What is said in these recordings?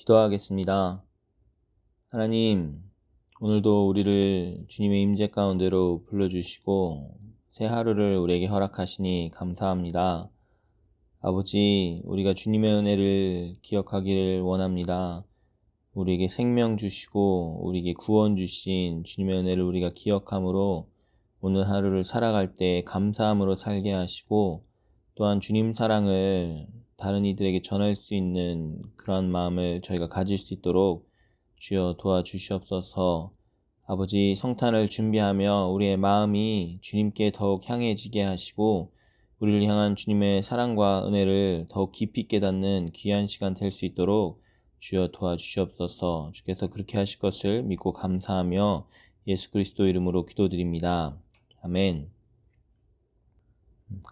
기도하겠습니다. 하나님, 오늘도 우리를 주님의 임재 가운데로 불러주시고 새 하루를 우리에게 허락하시니 감사합니다. 아버지, 우리가 주님의 은혜를 기억하기를 원합니다. 우리에게 생명 주시고 우리에게 구원 주신 주님의 은혜를 우리가 기억함으로 오늘 하루를 살아갈 때 감사함으로 살게 하시고, 또한 주님 사랑을 다른 이들에게 전할 수 있는 그러한 마음을 저희가 가질 수 있도록 주여 도와주시옵소서. 아버지, 성탄을 준비하며 우리의 마음이 주님께 더욱 향해지게 하시고 우리를 향한 주님의 사랑과 은혜를 더욱 깊이 깨닫는 귀한 시간 될 수 있도록 주여 도와주시옵소서. 주께서 그렇게 하실 것을 믿고 감사하며 예수 그리스도 이름으로 기도드립니다. 아멘.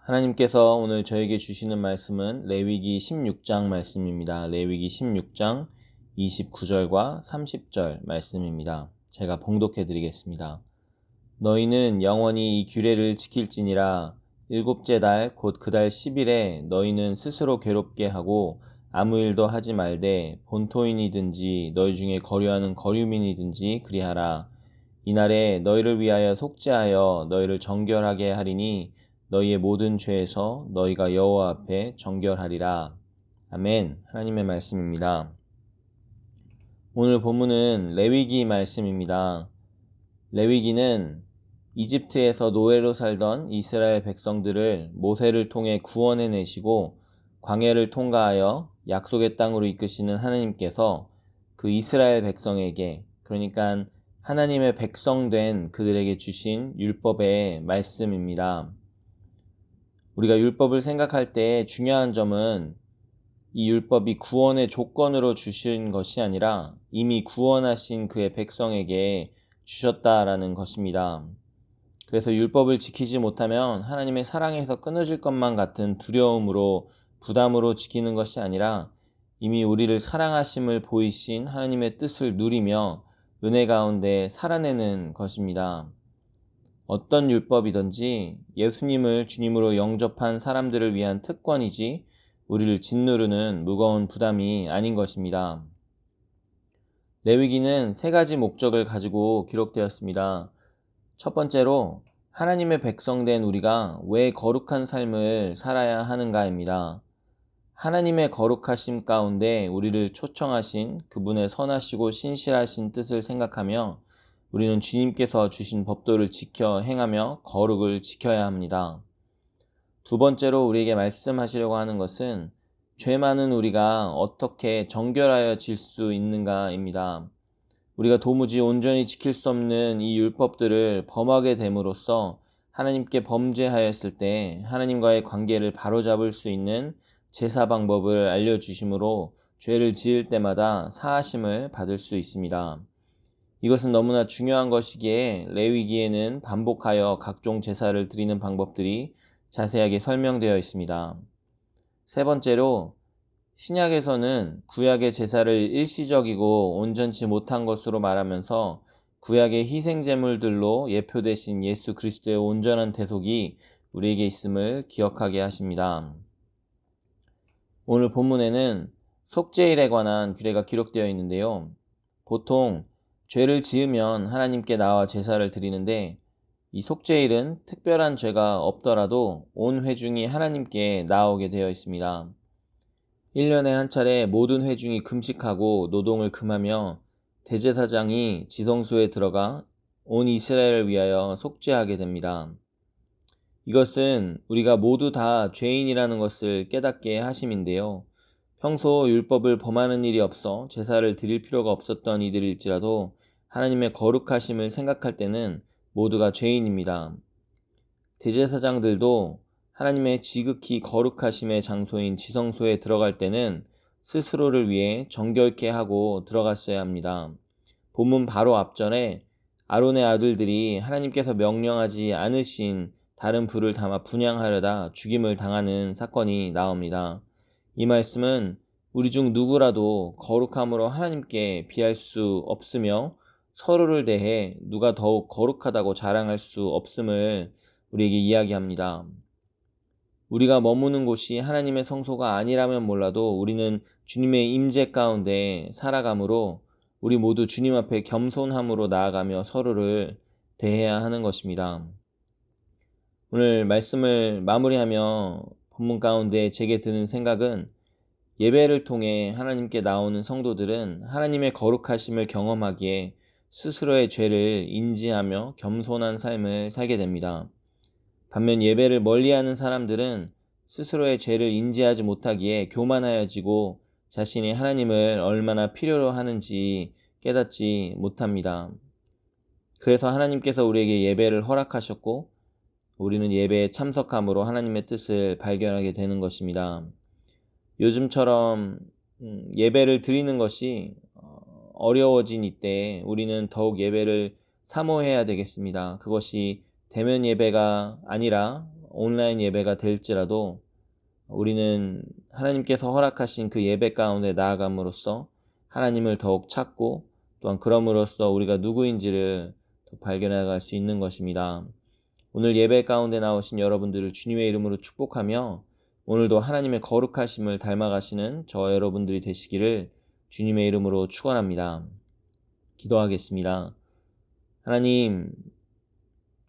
하나님께서 오늘 저에게 주시는 말씀은 레위기 16장 말씀입니다. 레위기 16장 29절과 30절 말씀입니다. 제가 봉독해 드리겠습니다. 너희는 영원히 이 규례를 지킬지니라. 일곱째 달 곧 그 달 10일에 너희는 스스로 괴롭게 하고 아무 일도 하지 말되 본토인이든지 너희 중에 거류하는 거류민이든지 그리하라. 이날에 너희를 위하여 속죄하여 너희를 정결하게 하리니 너희의 모든 죄에서 너희가 여호와 앞에 정결하리라. 아멘. 하나님의 말씀입니다. 오늘 본문은 레위기 말씀입니다. 레위기는 이집트에서 노예로 살던 이스라엘 백성들을 모세를 통해 구원해내시고 광야를 통과하여 약속의 땅으로 이끄시는 하나님께서 그 이스라엘 백성에게, 그러니까 하나님의 백성된 그들에게 주신 율법의 말씀입니다. 우리가 율법을 생각할 때 중요한 점은 이 율법이 구원의 조건으로 주신 것이 아니라 이미 구원하신 그의 백성에게 주셨다라는 것입니다. 그래서 율법을 지키지 못하면 하나님의 사랑에서 끊어질 것만 같은 두려움으로, 부담으로 지키는 것이 아니라 이미 우리를 사랑하심을 보이신 하나님의 뜻을 누리며 은혜 가운데 살아내는 것입니다. 어떤 율법이든지 예수님을 주님으로 영접한 사람들을 위한 특권이지 우리를 짓누르는 무거운 부담이 아닌 것입니다. 레위기는 세 가지 목적을 가지고 기록되었습니다. 첫 번째로 하나님의 백성된 우리가 왜 거룩한 삶을 살아야 하는가입니다. 하나님의 거룩하심 가운데 우리를 초청하신 그분의 선하시고 신실하신 뜻을 생각하며 우리는 주님께서 주신 법도를 지켜 행하며 거룩을 지켜야 합니다. 두 번째로 우리에게 말씀하시려고 하는 것은 죄 많은 우리가 어떻게 정결하여질 수 있는가입니다. 우리가 도무지 온전히 지킬 수 없는 이 율법들을 범하게 됨으로써 하나님께 범죄하였을 때 하나님과의 관계를 바로잡을 수 있는 제사 방법을 알려주심으로 죄를 지을 때마다 사하심을 받을 수 있습니다. 이것은 너무나 중요한 것이기에 레위기에는 반복하여 각종 제사를 드리는 방법들이 자세하게 설명되어 있습니다. 세 번째로, 신약에서는 구약의 제사를 일시적이고 온전치 못한 것으로 말하면서 구약의 희생제물들로 예표되신 예수 그리스도의 온전한 대속이 우리에게 있음을 기억하게 하십니다. 오늘 본문에는 속죄일에 관한 규례가 기록되어 있는데요. 보통 죄를 지으면 하나님께 나와 제사를 드리는데 이 속죄일은 특별한 죄가 없더라도 온 회중이 하나님께 나오게 되어 있습니다. 1년에 한 차례 모든 회중이 금식하고 노동을 금하며 대제사장이 지성소에 들어가 온 이스라엘을 위하여 속죄하게 됩니다. 이것은 우리가 모두 다 죄인이라는 것을 깨닫게 하심인데요. 평소 율법을 범하는 일이 없어 제사를 드릴 필요가 없었던 이들일지라도 하나님의 거룩하심을 생각할 때는 모두가 죄인입니다. 대제사장들도 하나님의 지극히 거룩하심의 장소인 지성소에 들어갈 때는 스스로를 위해 정결케 하고 들어갔어야 합니다. 본문 바로 앞전에 아론의 아들들이 하나님께서 명령하지 않으신 다른 불을 담아 분향하려다 죽임을 당하는 사건이 나옵니다. 이 말씀은 우리 중 누구라도 거룩함으로 하나님께 비할 수 없으며 서로를 대해 누가 더욱 거룩하다고 자랑할 수 없음을 우리에게 이야기합니다. 우리가 머무는 곳이 하나님의 성소가 아니라면 몰라도 우리는 주님의 임재 가운데 살아감으로 우리 모두 주님 앞에 겸손함으로 나아가며 서로를 대해야 하는 것입니다. 오늘 말씀을 마무리하며 본문 가운데 제게 드는 생각은 예배를 통해 하나님께 나오는 성도들은 하나님의 거룩하심을 경험하기에 스스로의 죄를 인지하며 겸손한 삶을 살게 됩니다. 반면 예배를 멀리하는 사람들은 스스로의 죄를 인지하지 못하기에 교만하여지고 자신이 하나님을 얼마나 필요로 하는지 깨닫지 못합니다. 그래서 하나님께서 우리에게 예배를 허락하셨고 우리는 예배에 참석함으로 하나님의 뜻을 발견하게 되는 것입니다. 요즘처럼 예배를 드리는 것이 어려워진 이때 우리는 더욱 예배를 사모해야 되겠습니다. 그것이 대면 예배가 아니라 온라인 예배가 될지라도 우리는 하나님께서 허락하신 그 예배 가운데 나아감으로써 하나님을 더욱 찾고 또한 그럼으로써 우리가 누구인지를 더 발견해 갈 수 있는 것입니다. 오늘 예배 가운데 나오신 여러분들을 주님의 이름으로 축복하며 오늘도 하나님의 거룩하심을 닮아가시는 저와 여러분들이 되시기를 주님의 이름으로 축원합니다. 기도하겠습니다. 하나님,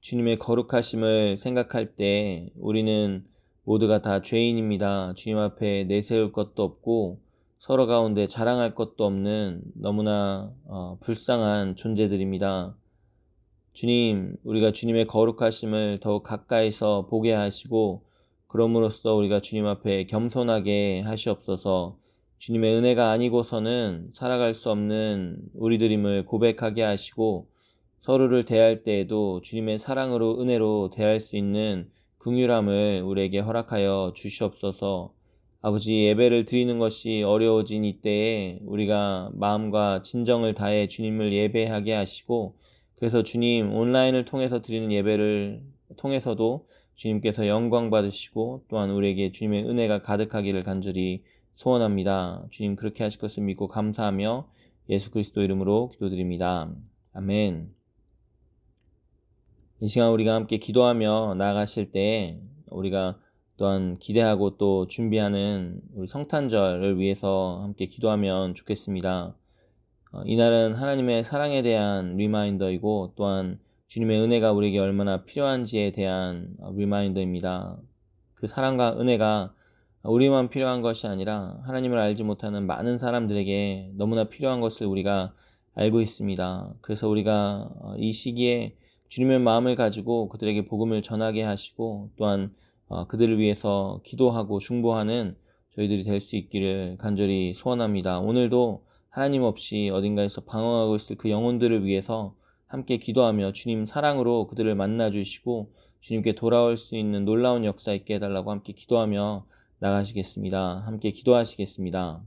주님의 거룩하심을 생각할 때 우리는 모두가 다 죄인입니다. 주님 앞에 내세울 것도 없고 서로 가운데 자랑할 것도 없는 너무나 불쌍한 존재들입니다. 주님, 우리가 주님의 거룩하심을 더욱 가까이서 보게 하시고 그럼으로써 우리가 주님 앞에 겸손하게 하시옵소서. 주님의 은혜가 아니고서는 살아갈 수 없는 우리들임을 고백하게 하시고 서로를 대할 때에도 주님의 사랑으로 은혜로 대할 수 있는 긍휼함을 우리에게 허락하여 주시옵소서. 아버지, 예배를 드리는 것이 어려워진 이때에 우리가 마음과 진정을 다해 주님을 예배하게 하시고 그래서 주님 온라인을 통해서 드리는 예배를 통해서도 주님께서 영광 받으시고 또한 우리에게 주님의 은혜가 가득하기를 간절히 소원합니다. 주님 그렇게 하실 것을 믿고 감사하며 예수 그리스도 이름으로 기도드립니다. 아멘. 이 시간 우리가 함께 기도하며 나아가실 때 우리가 또한 기대하고 또 준비하는 우리 성탄절을 위해서 함께 기도하면 좋겠습니다. 이날은 하나님의 사랑에 대한 리마인더이고 또한 주님의 은혜가 우리에게 얼마나 필요한지에 대한 리마인더입니다. 그 사랑과 은혜가 우리만 필요한 것이 아니라 하나님을 알지 못하는 많은 사람들에게 너무나 필요한 것을 우리가 알고 있습니다. 그래서 우리가 이 시기에 주님의 마음을 가지고 그들에게 복음을 전하게 하시고 또한 그들을 위해서 기도하고 중보하는 저희들이 될 수 있기를 간절히 소원합니다. 오늘도 하나님 없이 어딘가에서 방황하고 있을 그 영혼들을 위해서 함께 기도하며 주님 사랑으로 그들을 만나주시고 주님께 돌아올 수 있는 놀라운 역사 있게 해달라고 함께 기도하며 나가시겠습니다. 함께 기도하시겠습니다.